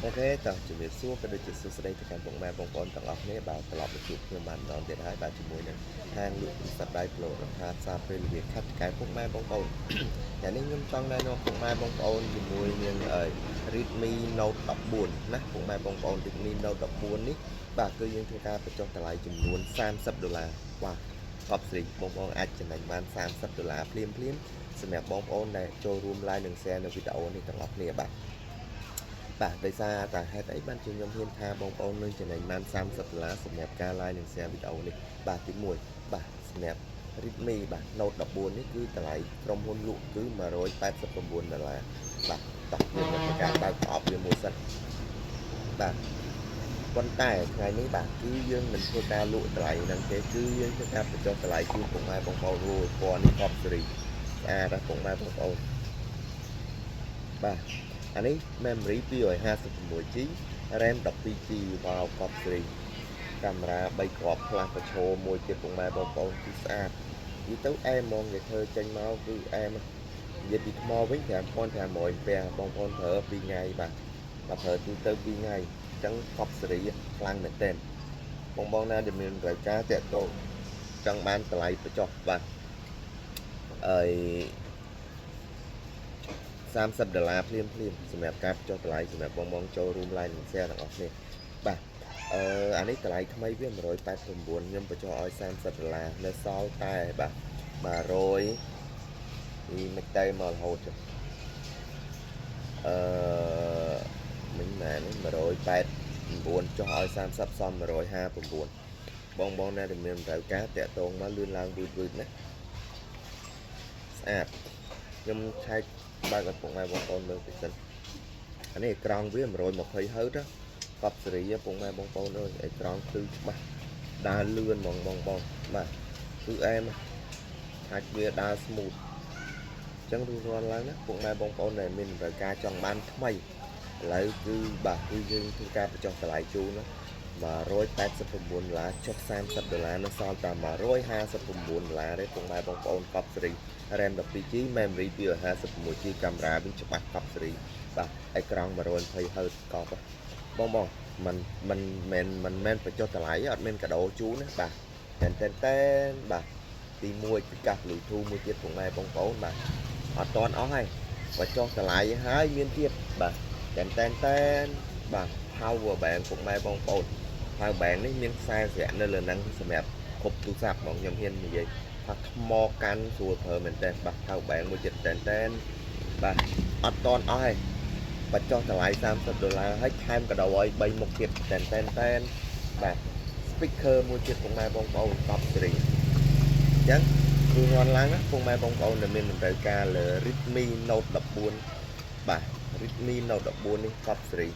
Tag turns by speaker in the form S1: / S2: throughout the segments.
S1: ok tao chuẩn bị xuống cái đôi chút xuống đây thì càng bóng mai bóng bóng tầng ốc này bảo tao lọt một chút nhưng mà đón tiền hai bảo chỉ mùi nè hàng lượng sắp đáy lộ nó tha xa phê việc khách cái bóng mai bóng bóng nhà nên nhung trong đây nó bóng mai bóng bóng chỉ mùi nhưng ở ritmi nâu đọc buồn nè bóng mai bóng bóng ritmi nâu đọc buồn ní bà cứ nhưng chúng ta phải cho ta lại chùm luôn $30 wow cọp gì bóng bóng ai chân đánh bán $30 phim phim xem đẹp bóng bóng này cho room like đừng xe nó video này tầng ốc này bạn bà đời xa tại hai tay ban chuyên nhóm hiên tha bong bóng nâng trên này man sam sập lá sập nẹp ca lai nâng xe video này bà tiếng mùi bà snap ritmi bà nốt đọc buồn ấy cứ tại trong hôn lụ cứ mà rồi tay sập cầm buồn là bà tập nhiên là cả bao cọp về mùa sân bà quan tài ngày mấy bà cứ dương mình thôi ca lụ lại năng thế cứ dương cho ta phải cho lại chuyên cùng ai bong bóng rồi còn đi cọp sri ra cùng ai bong bóng bà anh ấy memory 256 GB RAM 12 GB vào cọp sri camera 3 គ្រាប់ផ្លាស់ប្រឈមមួយទៀតពុកម៉ែបងប្អូនគឺស្អាតនិយាយទៅអែមហ្មងនិយាយធ្វើចេញមកគឺអែមនិយាយពីថ្មវិញ5,500ពាបងប្អូនប្រើ2ថ្ងៃបាទបើប្រើទូទៅ2ថ្ងៃអញ្ចឹងកប់សេរីខ្លាំងមែនទែនបងបងណាដែលមានត្រូវការតាក់ទងចង់បានតម្លៃបញ្ចុះបាទអើយ$30ភ្លាមសម្រាប់ការចុះតម្លៃសម្រាប់បងចូលរួម line និង share ទាំងអស់គ្នាបាទអានេះតម្លៃថ្មីវា189ខ្ញុំបញ្ចុះឲ្យ$30នៅសល់តែបាទ100មិនតែមករហូតមិញម៉ែនេះ189ចុះឲ្យ30សម159បងណាដែលមានត្រូវការតាក់ទងមកលឿនឡើងវឺតណាស្អាតខ្ញុំឆែកបើកឪពុកម៉ែបងប្អូនមើលតិចសិនអានេះអេក្រង់វា120 Hz កប់សេរីពុកម៉ែបងប្អូនអើយអេក្រង់គឺច្បាស់ដើរលឿនហ្មងបងបាទគឺអែមអាចវាដើរ smooth អញ្ចឹងរួចរាល់ឡើងណាពុកម៉ែបងប្អូនដែលមានតម្រូវការចង់បានថ្មីឥឡូវគឺបាទគឺយើងធ្វើការបញ្ចុះតម្លៃជូនណា$189ចុះ$30នៅសល់តែ$159ទេពុកម៉ែបងប្អូនកប់សេរី RAM 12GB memory 256GB កាមេរ៉ាវិញច្បាស់កប់សេរីបាទអេក្រង់120 Hz កប់បងមិនមែនបញ្ចុះតម្លៃអត់មានកាដូជូនណាបាទតែនបាទទី1គឺកាស Bluetooth មួយទៀតពុកម៉ែបងប្អូនបាទអត់តន់អស់ហើយបើចុះតម្លៃហើយមានទៀតបាទតែនបាទ power bank ពុកម៉ែបងប្អូន power bank នេះមានខ្សែស្រាក់នៅលើហ្នឹងសម្រាប់គ្រប់ទូរស័ព្ទហ្មងខ្ញុំហ៊ាននិយាយថាថ្មកាន់ស្រួលប្រើមែនតើបាទ power bank មួយទៀតតែនបាទអត់តន់អស់ហើយបញ្ចុះតម្លៃ$30ហើយថែមកាដូឲ្យ3មុខទៀតតែនបាទ speaker មួយទៀតពុកម៉ែបងប្អូន10សេរីអញ្ចឹងគឺរាន់ឡើងណាពុកម៉ែបងប្អូនដែលមានតម្រូវការលើ Redmi Note 14បាទ Redmi Note 14នេះ10សេរី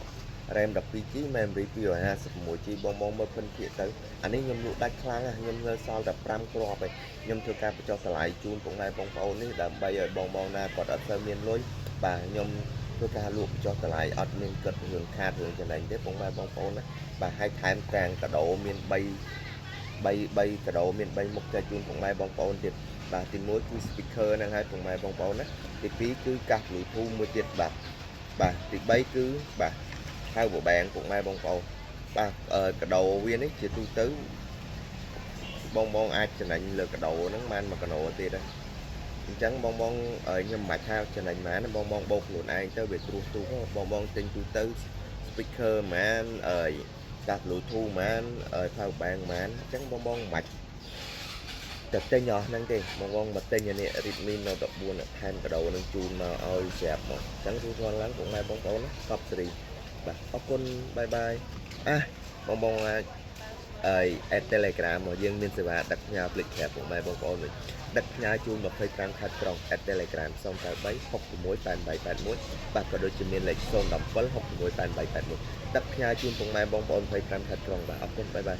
S1: RAM 12GB memory 256GB បងមើលពិនភាគទៅអានេះខ្ញុំលក់ដាច់ខ្លាំងណាខ្ញុំនៅសល់តែ5គ្រាប់ឯងខ្ញុំធ្វើការបញ្ចុះតម្លៃជូនពុកម៉ែបងប្អូននេះដើម្បីឲ្យបងណាគាត់អត់សូវមានលុយបាទខ្ញុំធ្វើការលក់បញ្ចុះតម្លៃអត់មានគិតរឿងខាតរឿងចំណេញទេពុកម៉ែបងប្អូនណាបាទហើយថែមទាំងកាដូមាន3កាដូមាន3មុខចែកជូនពុកម៉ែបងប្អូនទៀតបាទទី1គឺ speaker ហ្នឹងហើយពុកម៉ែបងប្អូនណាទី2គឺកាស Bluetooth មួយទៀតបាទទី3គឺបាទហៅបបែងពុកម៉ែបងប្អូនបាទកាដូវានេះជាទូទៅបងអាចចំណេញលើកាដូហ្នឹងបាន1កាដូទៀតដែរអញ្ចឹងបងខ្ញុំមិនបាច់ថាចំណេញប៉ុន្មានបងបោកខ្លួនឯងទៅវាត្រួសទូបងទិញទូទៅ speaker ប៉ុន្មានកាស Bluetooth ប៉ុន្មានpower bank ប៉ុន្មានអញ្ចឹងបងមិនបាច់តែទិញអស់ហ្នឹងទេបងមកទិញអានេះ Redmi Note 14ថែមកាដូនឹងជូនមកឲ្យស្រាប់មកអញ្ចឹងរួចរាល់ឡើងពុកម៉ែបងប្អូនណាកប់សេរីបាទអរគុណបាយបាយបងអាចadd Telegram មកយើងមានសេវាដឹកផ្ញើ Flick ប្រាប់ពុកម៉ែបងប្អូនវិញដឹកផ្ញើជូន25ខេត្តក្រុង add Telegram 093 668881បាទក៏ដូចជាមានលេខ017 668881ដឹកផ្ញើជូនពុកម៉ែបងប្អូន25ខេត្តក្រុងបាទអរគុណបាយបាយ